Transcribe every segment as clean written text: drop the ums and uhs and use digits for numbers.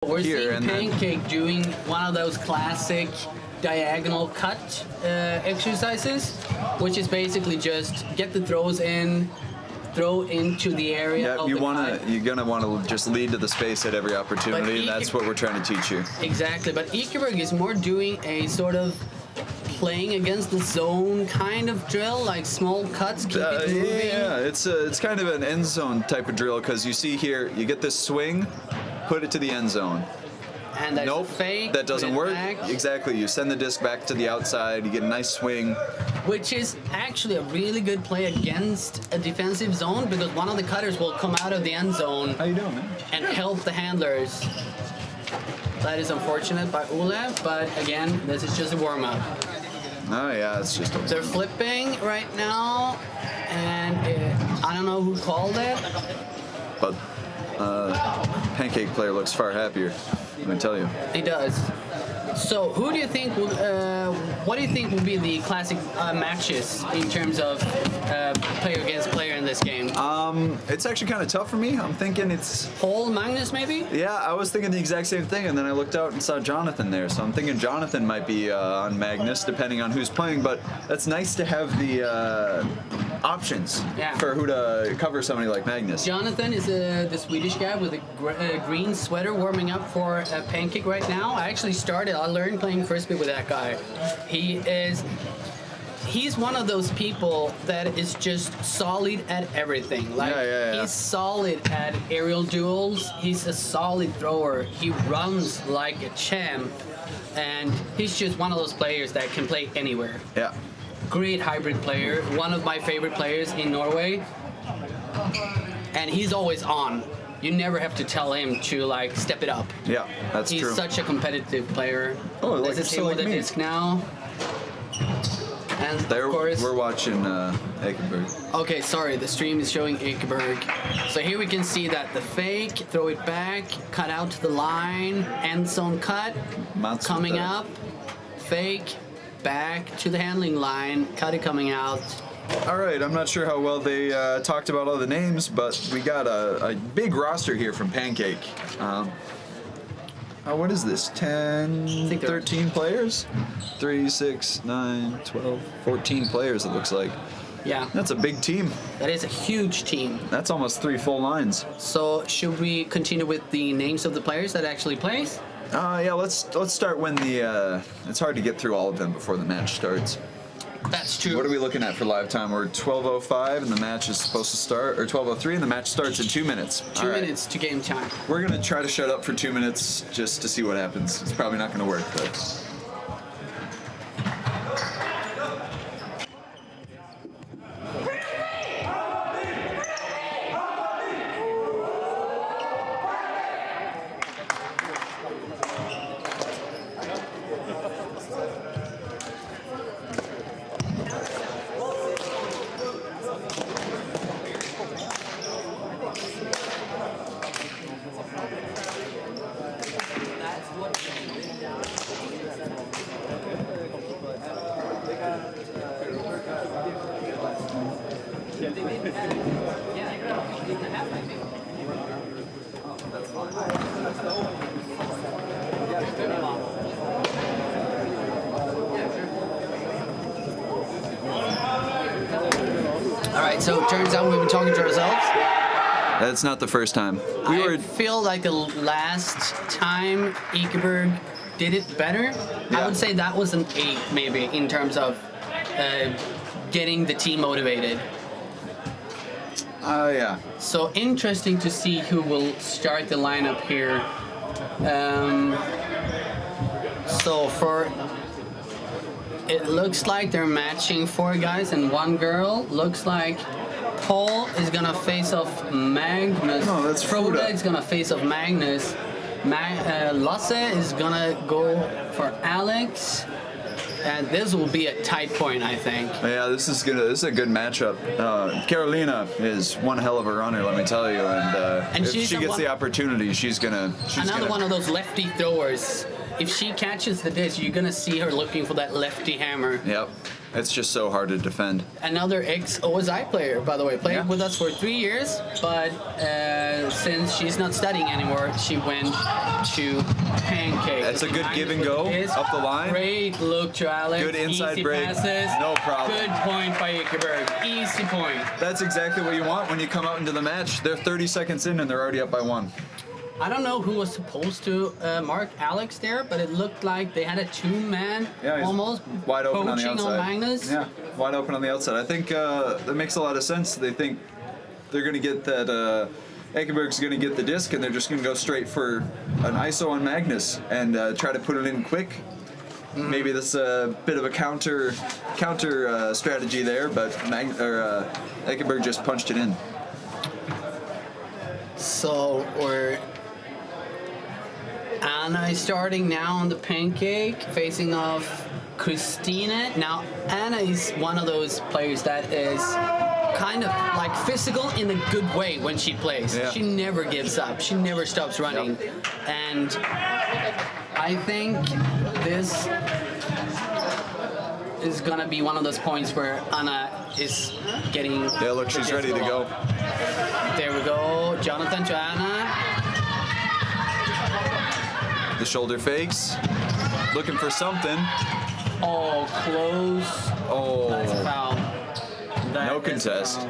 We're seeing Pancake doing one of those classic diagonal cut exercises, which is basically just get the throws in, throw into the area. Yeah, you're gonna want to just lead to the space at every opportunity, and that's what we're trying to teach you. Exactly, but Ekeberg is more doing a sort of playing against the zone kind of drill, like small cuts, keep it moving. Yeah, it's kind of an end zone type of drill, because you see here, you get this swing, put it to the end zone. And there's nope, a fake, that doesn't work. Back. Exactly, you send the disc back to the outside, you get a nice swing. Which is actually a really good play against a defensive zone, because one of the cutters will come out of the end zone. How you doing, man? And help the handlers. That is unfortunate by Ole, but again, this is just a warm-up. Oh yeah, it's just... They're flipping right now, and I don't know who called it. But Pancake player looks far happier, let me tell you. He does. So, who do you think will? What do you think will be the classic matches in terms of player against player in this game? It's actually kind of tough for me. I'm thinking it's Paul Magnus, maybe? Yeah, I was thinking the exact same thing, and then I looked out and saw Jonathan there. So I'm thinking Jonathan might be on Magnus, depending on who's playing. But that's nice to have the options for who to cover somebody like Magnus. Jonathan is the Swedish guy with a green sweater warming up for a Pancake right now. I actually I learned playing frisbee with that guy. He's one of those people that is just solid at everything. Like he's solid at aerial duels. He's a solid thrower. He runs like a champ, and he's just one of those players that can play anywhere. Yeah. Great hybrid player. One of my favorite players in Norway, and he's always on. You never have to tell him to like step it up. Yeah, that's true. He's such a competitive player. Oh, this is him with the disc now. And there, of course, we're watching Ekeberg. Okay, sorry, the stream is showing Ekeberg. So here we can see that the fake, throw it back, cut out to the line, end zone cut, coming up, fake, back to the handling line, cut it coming out. All right, I'm not sure how well they talked about all the names, but we got a big roster here from Pancake. What is this, 10, 13 players? 3, 6, 9, 12, 14 players, it looks like. Yeah. That's a big team. That is a huge team. That's almost 3 full lines. So should we continue with the names of the players that actually plays? Yeah, let's start when the, it's hard to get through all of them before the match starts. That's true. What are we looking at for live time? We're 12:05 and the match is supposed to start, or 12:03 and the match starts in 2 minutes. 2 minutes to game time. We're gonna try to shut up for 2 minutes just to see what happens. It's probably not gonna work, but. Alright, so it turns out we've been talking to ourselves. That's not the first time. I feel like the last time Ekeberg did it better. I would say that was an 8 maybe in terms of getting the team motivated. Yeah. So interesting to see who will start the lineup here. It looks like they're matching 4 guys and 1 girl. Looks like Paul is gonna face off Magnus. No, that's Frode Frode. is gonna face off Magnus. Lasse is gonna go for Alex. And this will be a tight point, I think. Yeah, this is a good matchup. Carolina is one hell of a runner, let me tell you. And if she gets the opportunity, she's gonna. One of those lefty throwers. If she catches the disc, you're gonna see her looking for that lefty hammer. Yep. It's just so hard to defend. Another ex-OSI player, by the way, played with us for 3 years, but since she's not studying anymore, she went to Pancake. That's a good give and go up the line. Great look to Alex. Good inside Easy break. passes. No problem. Good point by Ekeberg. Easy point. That's exactly what you want when you come out into the match. They're 30 seconds in and they're already up by 1. I don't know who was supposed to mark Alex there, but it looked like they had a 2-man almost wide open on the outside. On Magnus. Yeah, wide open on the outside. I think that makes a lot of sense. They think they're going to get that. Ekeberg's going to get the disc, and they're just going to go straight for an ISO on Magnus and try to put it in quick. Maybe that's a bit of a counter strategy there, but Ekeberg just punched it in. So Anna is starting now on the Pancake, facing off Christina. Now, Anna is one of those players that is kind of like physical in a good way when she plays. Yeah. She never gives up. She never stops running. Yep. And I think this is gonna be one of those points where Anna is getting... Yeah, look, she's ready to go. There we go. Jonathan to Anna. The shoulder fakes. Looking for something. Oh, close. Oh. That's a foul. No contest.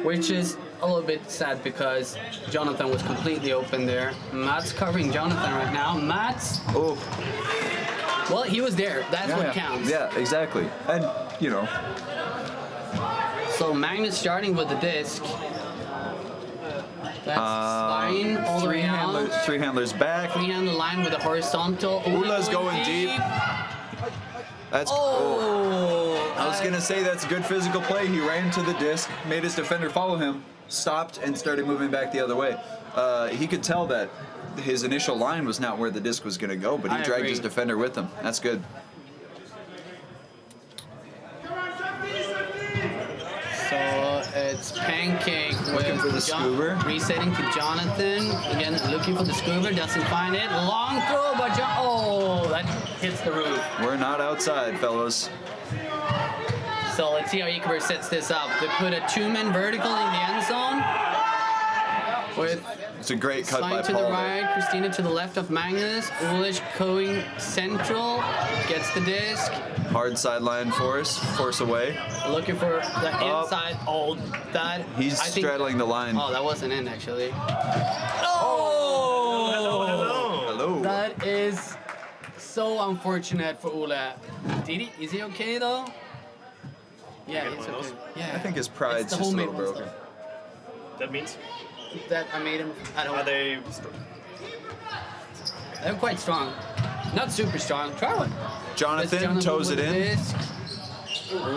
Which is a little bit sad because Jonathan was completely open there. Matt's covering Jonathan right now. Matt's... Oh. Well, he was there. That's what counts. Yeah, exactly. And, you know. So Magnus starting with the disc. That's line all the way out. 3 handlers back. 3-handler line with a horizontal. Ula's going deep. That's I was gonna say that's a good physical play. He ran to the disc, made his defender follow him, stopped, and started moving back the other way. He could tell that his initial line was not where the disc was gonna go, but he dragged his defender with him. That's good. So it's Pancake looking for the scuba. Resetting to Jonathan. Again, looking for the scuba. Doesn't find it. Long throw by Oh, that hits the roof. We're not outside, fellows. So let's see how Ekeberg sets this up. They put a 2-man vertical in the end zone. It's a great cut by Paul. To the right, Christina to the left of Magnus. Ulish going central, gets the disc. Hard sideline force away. Looking for the inside. Oh, that. He's straddling the line. Oh, that wasn't in actually. Oh! Hello. That is so unfortunate for Ule. Is he okay though? Yeah, he's okay. Yeah. I think his pride's just a little broken. That means? That I made him. Are they? They're quite strong. Not super strong. Try one. Jonathan toes it in.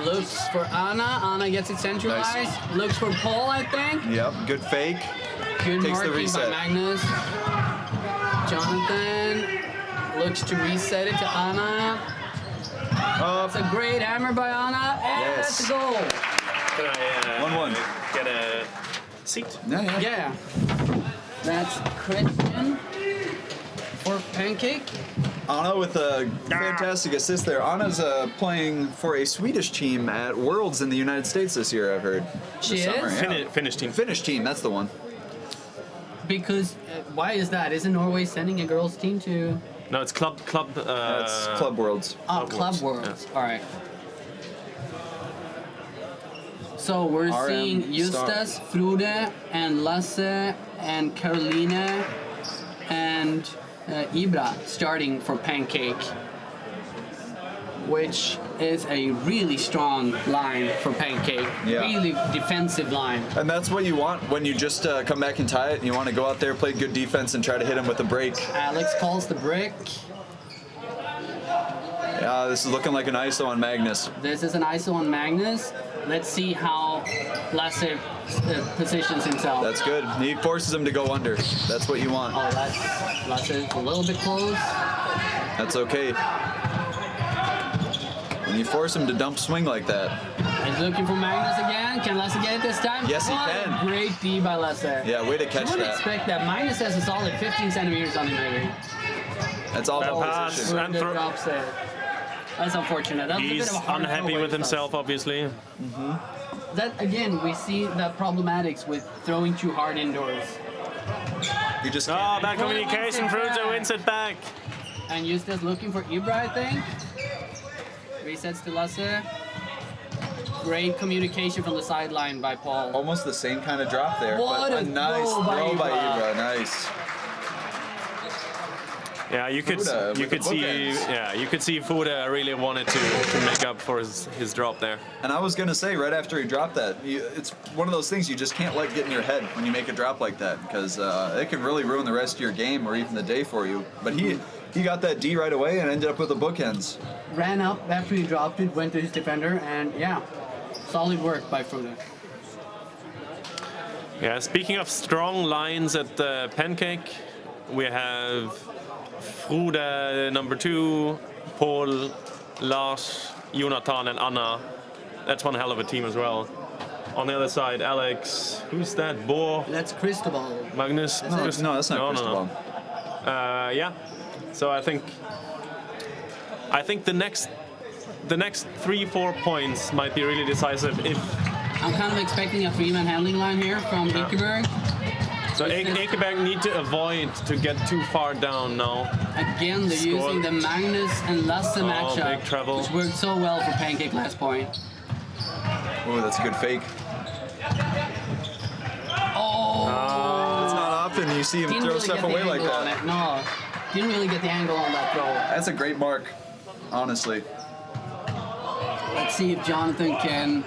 Looks for Anna. Anna gets it centralized. Nice. Looks for Paul, I think. Yep. Good fake. Good marking by Magnus. Jonathan looks to reset it to Anna. It's a great hammer by Anna, and that's a goal. Can I 1-1. Get a seat? Yeah. That's Christian for Pancake. Anna with a fantastic assist there. Anna's playing for a Swedish team at Worlds in the United States this year, I've heard. She is? Finnish team. Finnish team, that's the one. Because, why is that? Isn't Norway sending a girls' team to... No, it's club. That's Club Worlds. Oh, Club Worlds. Yeah. All right. So we're seeing Justas, Frode, and Lasse, and Carolina, and Ibra starting for Pancake, which is a really strong line for Pancake. Yeah. Really defensive line. And that's what you want when you just come back and tie it. You want to go out there, play good defense, and try to hit him with a break. Alex calls the break. Yeah, this is looking like an ISO on Magnus. This is an ISO on Magnus. Let's see how Lasse positions himself. That's good. He forces him to go under. That's what you want. Oh, Lasse is a little bit close. That's okay. When you force him to dump swing like that. He's looking for Magnus again. Can Lasse get it this time? Yes, he can. Great D by Lasse. Yeah, way to catch that. You wouldn't expect that. Magnus has a solid 15 centimeters on the maybe. That's all about position. And drops it. That's unfortunate. That's He's a bit of a hard unhappy with himself, obviously. That again, we see the problematics with throwing too hard indoors. You just Oh, bad communication. Fruta wins it back. And Eustace looking for Ibra, I think. Resets to Lasse. Great communication from the sideline by Paul. Almost the same kind of drop there. What but a nice throw by Ibra. Nice. Yeah, you could see Fuda really wanted to make up for his drop there. And I was gonna say right after he dropped that, it's one of those things you just can't let get in your head when you make a drop like that, because it can really ruin the rest of your game or even the day for you. But he got that D right away and ended up with the bookends. Ran up after he dropped it, went to his defender, and yeah, solid work by Fuda. Yeah, speaking of strong lines at the Pancake, we have Frode number 2, Paul, Lars, Jonathan, and Anna. That's one hell of a team as well. On the other side, Alex. Who's that? Bo. That's Cristobal. Magnus. No, that's not Cristobal. Yeah. So I think the next 3-4 points might be really decisive. If I'm kind of expecting a 3-man handling line here from Ekeberg. So Ekeberg need to avoid to get too far down now. Again, they're using the Magnus and Lasse matchup, big trouble. which worked so well for Pancake last point. Oh, that's a good fake. Oh! It's not often you see him throw really stuff away like that. No, didn't really get the angle on that throw. That's a great mark, honestly. Let's see if Jonathan can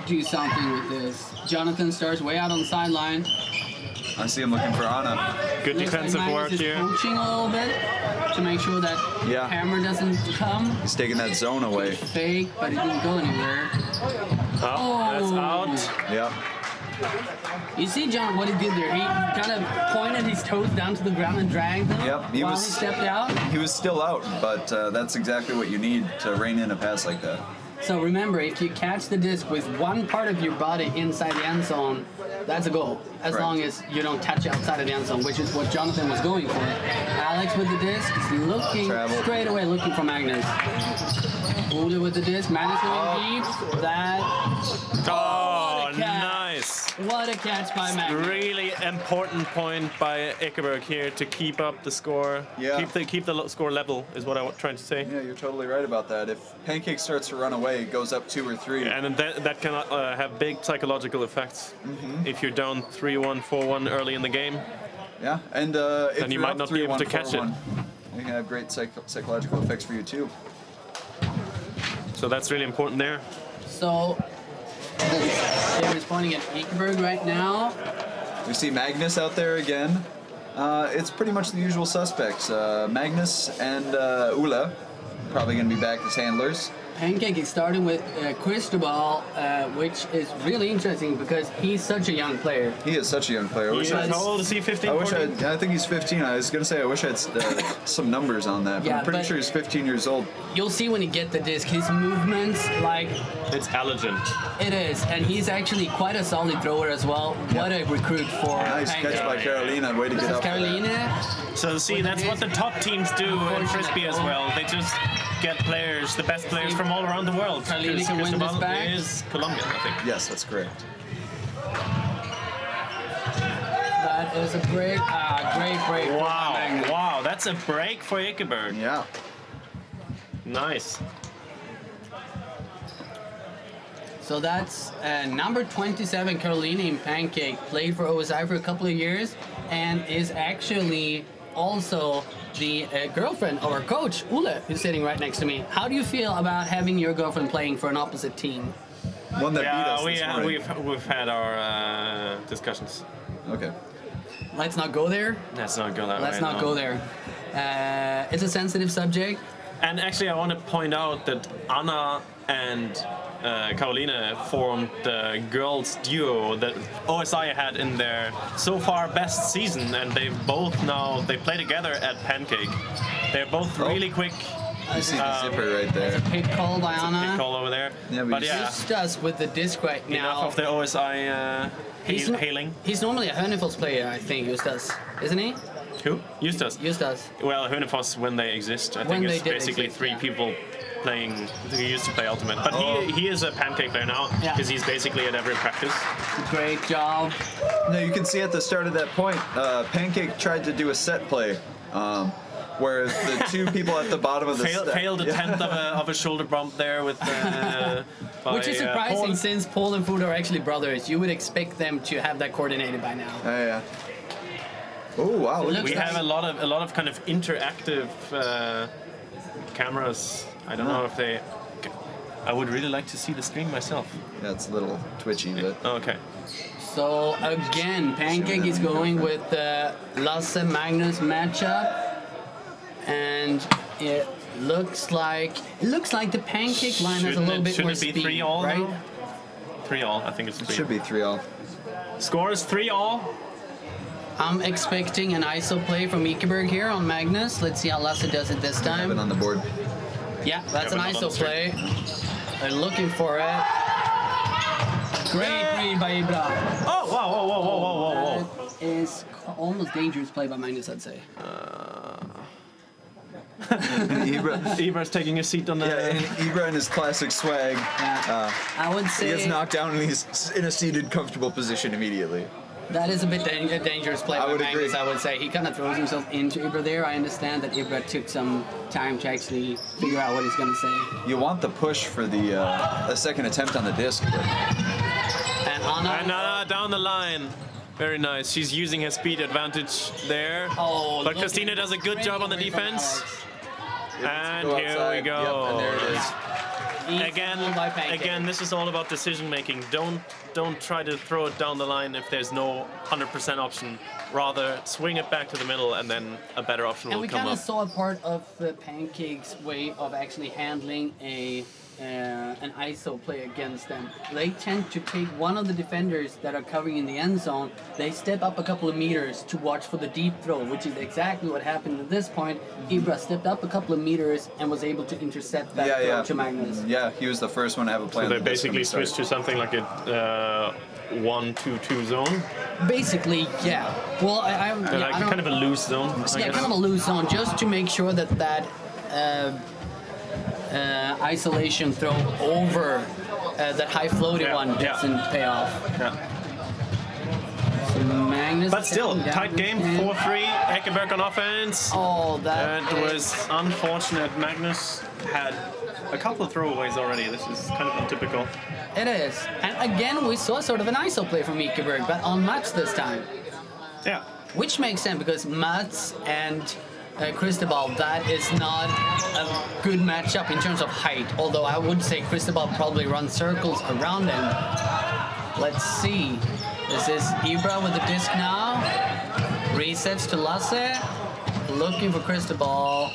do something with this. Jonathan starts way out on the sideline. I see him looking for Anna. Good defensive work Magnus is here. coaching a little bit to make sure that hammer doesn't come. He's taking that zone away. Fake, but it didn't go anywhere. Oh, that's out. Yeah. You see, John, what he did there? He kind of pointed his toes down to the ground and dragged them Yep, while he stepped out. He was still out, but that's exactly what you need to rein in a pass like that. So remember, if you catch the disc with one part of your body inside the end zone, that's a goal. As long as you don't touch outside of the end zone, which is what Jonathan was going for. Alex with the disc is looking straight away, looking for Magnus. Ude with the disc, Magnus going deep. Nice. What a catch by Magnus. Really important point by Ekeberg here to keep up the score. Yeah. Keep the score level is what I'm trying to say. Yeah, you're totally right about that. If Pancake starts to run away, it goes up 2 or 3. Yeah, and that can have big psychological effects. If you're down 3-1, 4-1 early in the game. Yeah, and if then you might not be able to catch it. It can have great psychological effects for you too. So that's really important there. So, Jim is pointing at Ekeberg right now. We see Magnus out there again. It's pretty much the usual suspects. Magnus and Ula, probably going to be back as handlers. Pancake is starting with Cristobal, which is really interesting because he's such a young player. He is such a young player. How old is he? 15? I think he's 15. I was going to say I wish I had some numbers on that, but I'm pretty sure he's 15 years old. You'll see when you get the disc, his movements, like... It's elegant. It is, and he's actually quite a solid thrower as well. What a recruit for Nice Pancake. catch by Carolina. Way to get up. Carolina. So see, that's what the top teams do in Frisbee as well. They just get players, the best players from all around the world. Carolina can win this back. Is Colombian, I think. Yes, that's correct. That is a break. Great break. Wow, that's a break for Ekeberg. Yeah. Nice. So that's number 27, Carolina in Pancake. Played for OSI for a couple of years and is actually also the girlfriend of our coach, Ule, who's sitting right next to me. How do you feel about having your girlfriend playing for an opposite team? One that beat us this morning. We've had our discussions. Okay. Let's not go there. Let's not go that way. Let's not go there. It's a sensitive subject. And actually, I want to point out that Anna and Carolina formed the girls duo that OSI had in their so far best season, and they play together at Pancake. They're both really quick. You see the zipper right there. That's a pick call by Anna. Pick call over there. Yeah, but yeah, Just us with the disc right now. enough of the OSI hailing. He's normally a Hönefoss player, I think, Justus, isn't he? Who? Justus. Justus. Well, Hönefoss when they exist. I think it's basically three people He used to play Ultimate, but he is a Pancake player now because he's basically at every practice. Great job. No, you can see at the start of that point, Pancake tried to do a set play. Where the two people at the bottom of the failed a tenth of a shoulder bump there with which is surprising since Paul and Food are actually brothers. You would expect them to have that coordinated by now. Yeah. Oh wow! We have a lot of kind of interactive cameras. I don't know if they. I would really like to see the stream myself. Yeah, it's a little twitchy, but okay. So again, Pancake is going with the Lasse Magnus matchup. And it looks like the Pancake line has a little bit more speed, should it be 3-all, right? Though? 3-all, I think it's 3. It should be 3-all. Score is 3-all. I'm expecting an ISO play from Ekeberg here on Magnus. Let's see how Lasse does it this time. Have it on the board. Yeah, that's an ISO play. They're looking for it. Great read by Ibra. Oh, whoa. That is almost dangerous play by Magnus, I'd say. Ibra's taking a seat on the... Yeah, and Ibra in his classic swag. Yeah. I would say... He gets knocked down and he's in a seated, comfortable position immediately. That is a bit a dangerous play by Magnus, I would say. He kind of throws himself into Ibra there. I understand that Ibra took some time to actually figure out what he's going to say. You want the push for the second attempt on the disc. But... And Anna... down the line. Very nice. She's using her speed advantage there. Oh, but Christina does a good job on the defense. And here we go. Yep, and there it is. Again, this is all about decision making. Don't try to throw it down the line if there's no 100% option. Rather, swing it back to the middle, and then a better option will come up. And we kind of saw a part of the Pancake's way of actually handling an ISO play against them. They tend to take one of the defenders that are covering in the end zone, they step up a couple of meters to watch for the deep throw, which is exactly what happened at this point. Ibra stepped up a couple of meters and was able to intercept that throw to Magnus. Yeah, he was the first one to have a play. So they basically switched to something like a 1-2-2 zone? Basically, yeah. Well, kind of a loose zone. Yeah, kind of a loose zone, just to make sure that isolation throw over that high floating one doesn't pay off. Yeah. So Magnus, but still, tight game, 4-3, Ekeberg on offense. Oh, that was unfortunate. Magnus had a couple of throwaways already. This is kind of untypical. It is. And again, we saw sort of an ISO play from Ekeberg, but on Mats this time. Yeah. Which makes sense, because Mats and Cristobal, that is not a good matchup in terms of height. Although I would say Cristobal probably runs circles around him. Let's see. This is Ibra with the disc now. Resets to Lasse. Looking for Cristobal.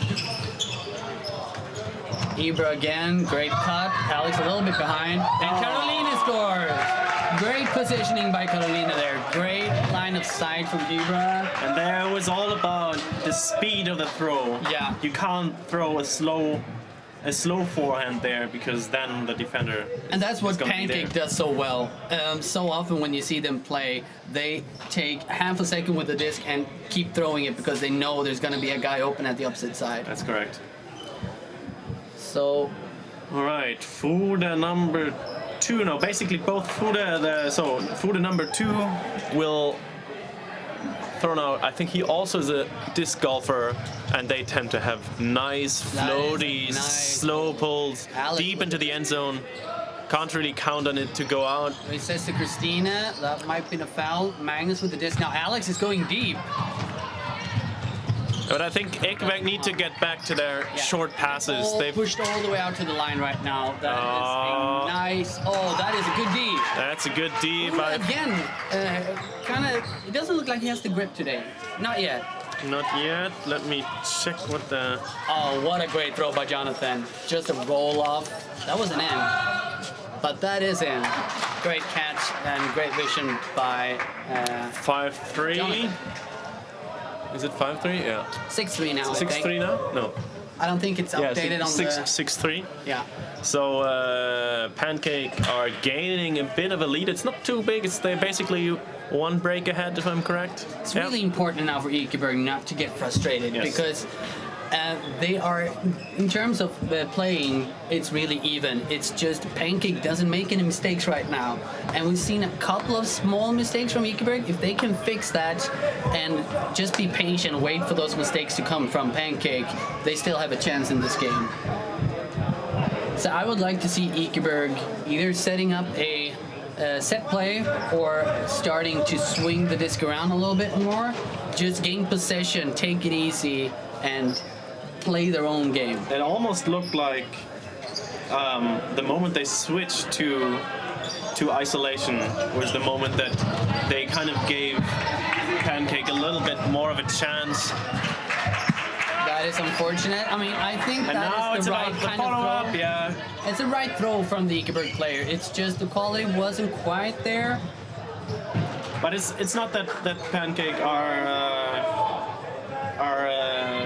Ibra again. Great cut. Alex a little bit behind. And Carolina scores. Great positioning by Carolina there. Great line of sight from Ibra. And there was all about the speed of the throw. Yeah. You can't throw a slow forehand there, because then the defender and that's what Pancake does so well. So often when you see them play, they take half a second with the disc and keep throwing it because they know there's going to be a guy open at the opposite side. That's correct. So, all right, Fuda number 2. No, basically both Fuda. Fuda number 2 will throw out. I think he also is a disc golfer, and they tend to have nice floaties, slow pulls, deep into the end zone. Can't really count on it to go out. He says to Christina, that might be a foul. Magnus with the disc. Now Alex is going deep. But I think Ekeberg need to get back to their short passes. They've pushed all the way out to the line right now. That is a nice. Oh, that is a good D. That's a good D. Well, again, kind of. It doesn't look like he has the grip today. Not yet. Not yet. Let me check what the. Oh, what a great throw by Jonathan. Just a roll off. That was an in. But that is in. Great catch and great vision by 5-3. Jonathan. Is it 5-3? Yeah. 6-3 now. 6-3 now? No. I don't think it's updated on 6-3. Yeah. So Pancake are gaining a bit of a lead. It's not too big. They're basically one break ahead, if I'm correct. It's really important now for Ekeberg not to get frustrated, because They are, in terms of playing, it's really even. It's just Pancake doesn't make any mistakes right now. And we've seen a couple of small mistakes from Ekeberg. If they can fix that and just be patient, wait for those mistakes to come from Pancake, they still have a chance in this game. So I would like to see Ekeberg either setting up a set play or starting to swing the disc around a little bit more. Just gain possession, take it easy, and play their own game. It almost looked like the moment they switched to isolation was the moment that they kind of gave Pancake a little bit more of a chance. That is unfortunate. I mean, I think that is the right kind of throw. Yeah. It's a right throw from the Ekeberg player. It's just the quality wasn't quite there. But it's not that Pancake are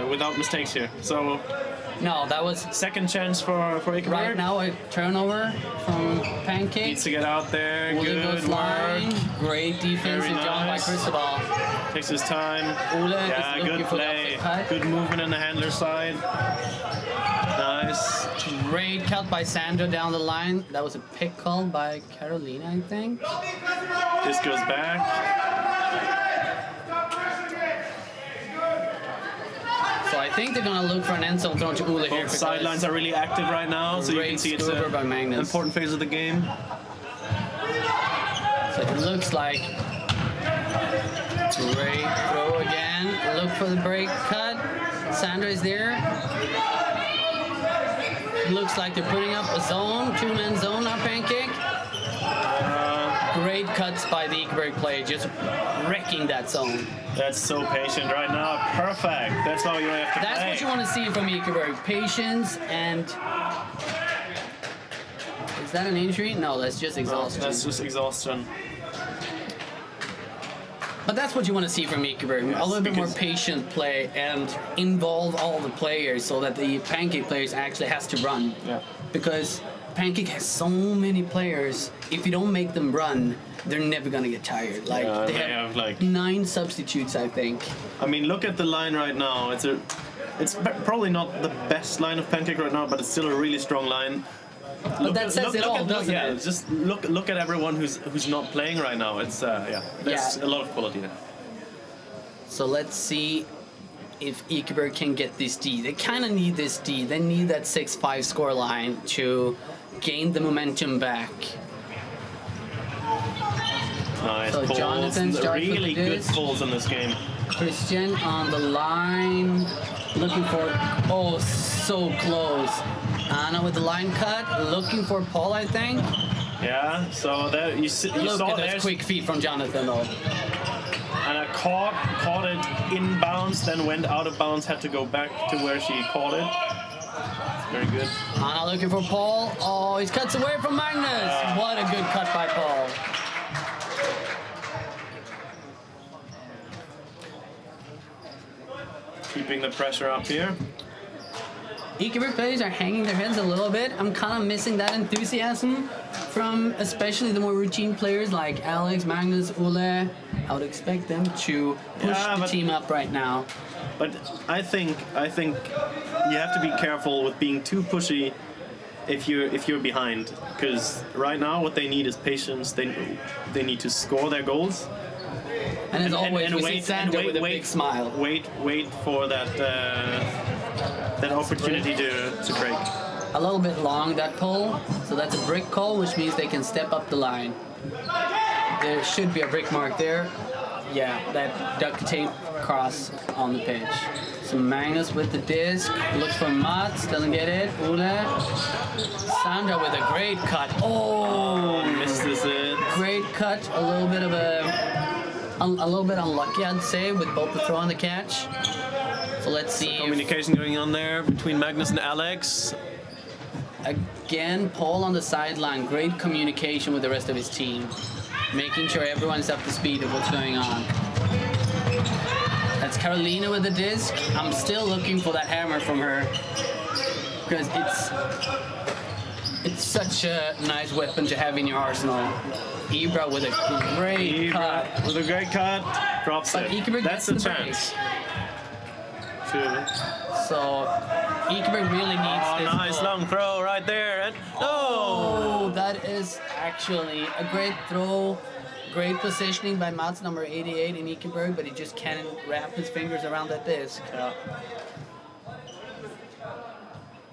without mistakes here. So no, that was second chance for Ekeberg. Right now a turnover from Pancake. Needs to get out there. Ole Good goes work. line. Great defensive job by Cristobal. Takes his time. Ole yeah, is looking good for play. the cut. Good movement on the handler side. Nice. Great cut by Sandra down the line. That was a pick call by Carolina, I think. This goes back. So I think they're going to look for an end zone throw to Ole here. Both sidelines are really active right now, so you can see it's an important phase of the game. So it looks like great throw again. Look for the break cut. Sandra is there. Looks like they're putting up a zone, two-man zone now, Pancake. Great cuts by the Ekeberg player, just wrecking that zone. That's so patient right now. Perfect. That's how you have to That's play. what you want to see from Ekeberg. Patience and... Is that an injury? No, that's just exhaustion. No, that's just exhaustion. But that's what you want to see from Ekeberg. Yes, a little bit more patient play and involve all the players so that the Pancake players actually has to run. Yeah. Because Pancake has so many players. If you don't make them run, they're never gonna get tired. Like they have like 9 substitutes, I think. I mean, look at the line right now. It's probably not the best line of Pancake right now, but it's still a really strong line. But that says it all, doesn't it? Just look at everyone who's not playing right now. It's there's a lot of quality there. So let's see if Ekeberg can get this D. They kind of need this D. They need that 6-5 score line to gain the momentum back. Nice so pulls. Jonathan starts really with good pulls in this game. Christian on the line, looking for, oh, so close. Anna with the line cut, looking for Paul, I think. Yeah, so that you saw Look at those quick feet from Jonathan, though. And I caught it inbounds, then went out of bounds, had to go back to where she caught it. Very good. Anna looking for Paul. Oh, he cuts away from Magnus. What a good cut by Paul. Keeping the pressure up here. Ekeberg players are hanging their heads a little bit. I'm kind of missing that enthusiasm from especially the more routine players like Alex, Magnus, Ole. I would expect them to push the team up right now. But I think you have to be careful with being too pushy if you're behind, because right now what they need is patience. They need to score their goals. And as always, we see Sandra with a big smile. Wait for that that opportunity to break. A little bit long, that pull. So that's a brick call, which means they can step up the line. There should be a brick mark there. Yeah, that duct tape cross on the pitch. So Magnus with the disc, looks for Mats, doesn't get it. Ole. Sandra with a great cut. Oh, misses it. Great cut, a little bit unlucky, I'd say, with both the throw and the catch. So let's see. Communication going on there between Magnus and Alex. Again, Paul on the sideline. Great communication with the rest of his team, making sure everyone's up to speed of what's going on. That's Carolina with the disc. I'm still looking for that hammer from her, because it's such a nice weapon to have in your arsenal. Ibra with a great cut. With a great cut, drops but it. Ekeberg That's gets the the chance. So Ekeberg really needs this. Nice long throw right there. And oh, that is actually a great throw. Great positioning by Mats, number 88 in Ekeberg, but he just can't wrap his fingers around that disc. Yeah.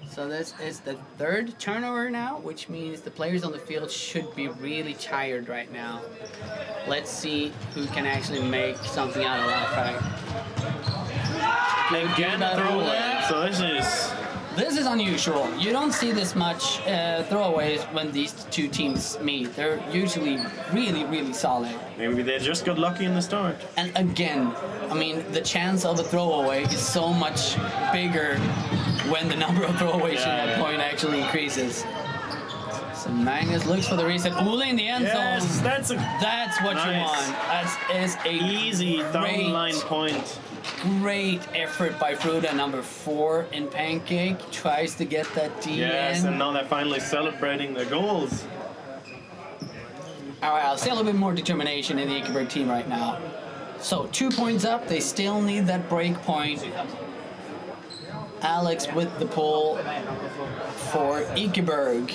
So this is the third turnover now, which means the players on the field should be really tired right now. Let's see who can actually make something out of that fight. Again a throwaway. So this is unusual. You don't see this much throwaways when these two teams meet. They're usually really, really solid. Maybe they just got lucky in the start. And again, I mean, the chance of a throwaway is so much bigger when the number of throwaways in that point actually increases. So Magnus looks for the reset. Ole in the end zone. That's what nice. you want. That is a easy down line point. Great effort by Fruda, number 4 in Pancake. Tries to get that D in. And now they're finally celebrating their goals. All right, I'll see a little bit more determination in the Ekeberg team right now. So 2 points up. They still need that break point. Alex with the pull for Ekeberg.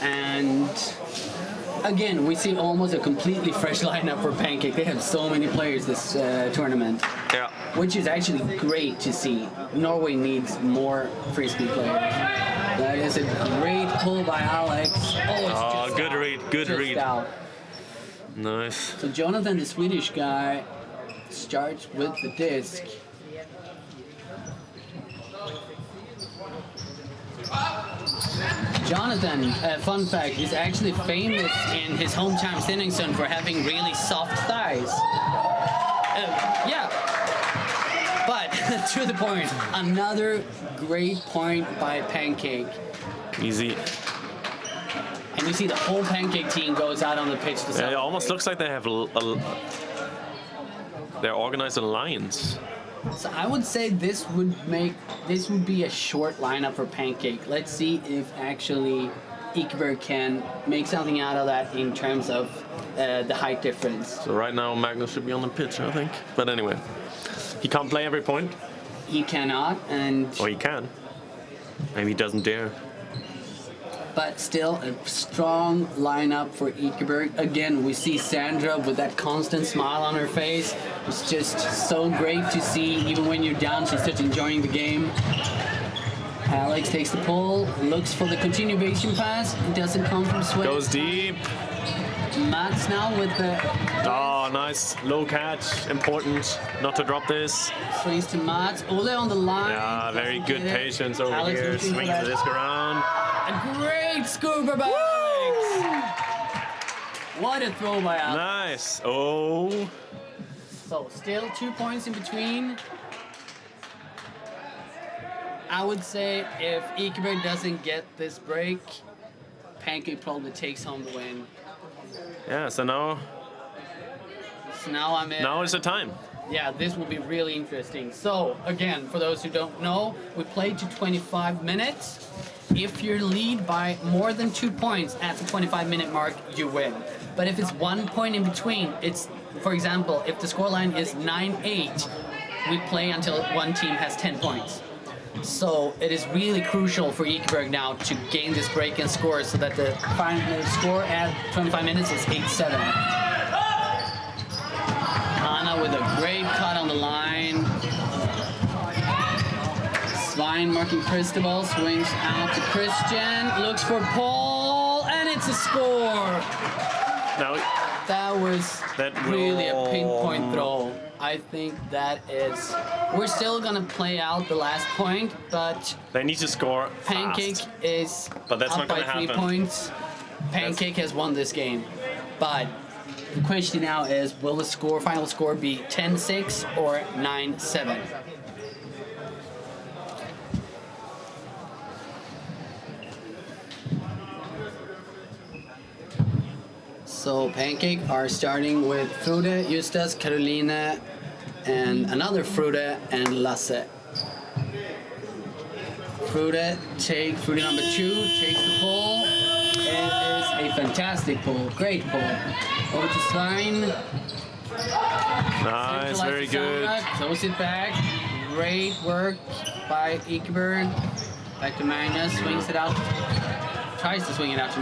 And again, we see almost a completely fresh lineup for Pancake. They have so many players this tournament. Yeah. Which is actually great to see. Norway needs more frisbee players. That is a great pull by Alex. Oh, it's good read, good read. Out. Nice. So Jonathan, the Swedish guy, starts with the disc. Jonathan, fun fact, is actually famous in his hometown Stenungsund for having really soft thighs. Yeah. But to the point, another great point by Pancake. Easy. And you see the whole Pancake team goes out on the pitch to celebrate. It almost looks like they have they're organized in lines. So I would say this would be a short lineup for Pancake. Let's see if actually Ekeberg can make something out of that in terms of the height difference. So right now Magnus should be on the pitch, I think. But anyway, he can't play every point. He cannot, and or he can. Maybe he doesn't dare. But still a strong lineup for Ekeberg. Again, we see Sandra with that constant smile on her face. It's just so great to see. Even when you're down, she's just enjoying the game. Alex takes the pull, looks for the continuation pass. It doesn't come from Schwebs. Goes deep. Mats now with the... Oh, nice. Low catch. Important not to drop this. Swings to Mats. Ole on the line. Yeah, very good patience over Alex here. Swings the disc around. A great scooper by Alex. What a throw by Alex. Nice. Oh. So still 2 points in between. I would say if Ekeberg doesn't get this break, Pancake probably takes home the win. Yeah, so now I'm in. Now is the time. Yeah, this will be really interesting. So, again, for those who don't know, we played to 25 minutes. If you're lead by more than 2 points at the 25-minute mark, you win. But if it's 1 point in between, it's, for example, if the scoreline is 9-8, we play until one team has 10 points. So it is really crucial for Ekeberg now to gain this break and score so that the final score at 25 minutes is 8-7. Anna with a great cut on the line. Svein marking Cristobal, swings out to Christian, looks for Paul, and it's a score. Now, that was really a pinpoint throw. I think that is... We're still going to play out the last point, but... They need to score Pancake fast. is but that's up not by gonna 3 points. Pancake has won this game. But the question now is, will the final score be 10-6 or 9-7? So Pancake are starting with Frude, Justas, Caroline, and another Frude and Lasse. Frude number 2 takes the pull. It is a fantastic pull. Great pull. Over to Stein. Nice, very good. Close it back. Great work by Ekeberg. Back to Magnus. Swings it out. Tries to swing it out to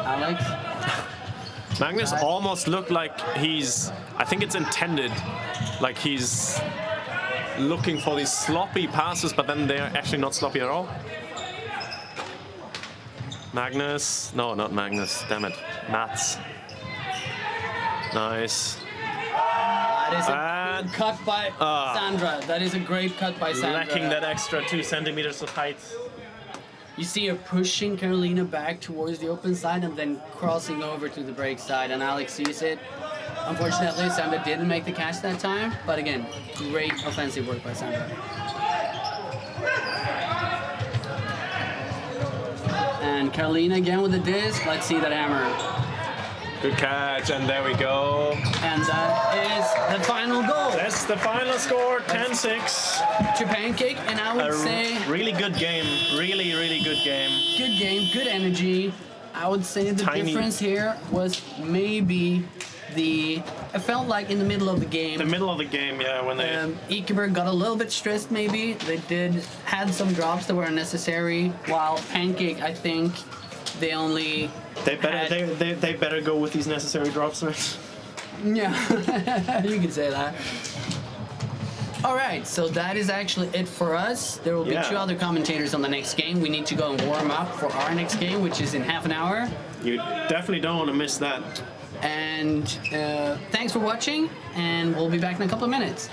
Alex. Magnus almost looked like he's, I think it's intended, like he's looking for these sloppy passes, but then they're actually not sloppy at all. Magnus, no, not Magnus, damn it, Mats. Nice. That is a good cut by Sandra. That is a great cut by Sandra. Lacking that extra 2 centimeters of height. You see her pushing Carolina back towards the open side and then crossing over to the break side, and Alex sees it. Unfortunately, Sandra didn't make the catch that time, but again, great offensive work by Sandra. And Carolina again with the disc. Let's see that hammer. Good catch, and there we go. And that is the final goal. That's the final score, 10-6. To Pancake, and I would say... Really good game. Really, really good game. Good game, good energy. I would say the difference here was maybe it felt like in the middle of the game. The middle of the game, yeah, when they... Ekeberg got a little bit stressed maybe. They had some drops that were unnecessary, while Pancake, I think, they better go with these necessary drops, right? Yeah, you could say that. All right, so that is actually it for us. There will be 2 other commentators on the next game. We need to go and warm up for our next game, which is in half an hour. You definitely don't want to miss that. And thanks for watching, and we'll be back in a couple of minutes.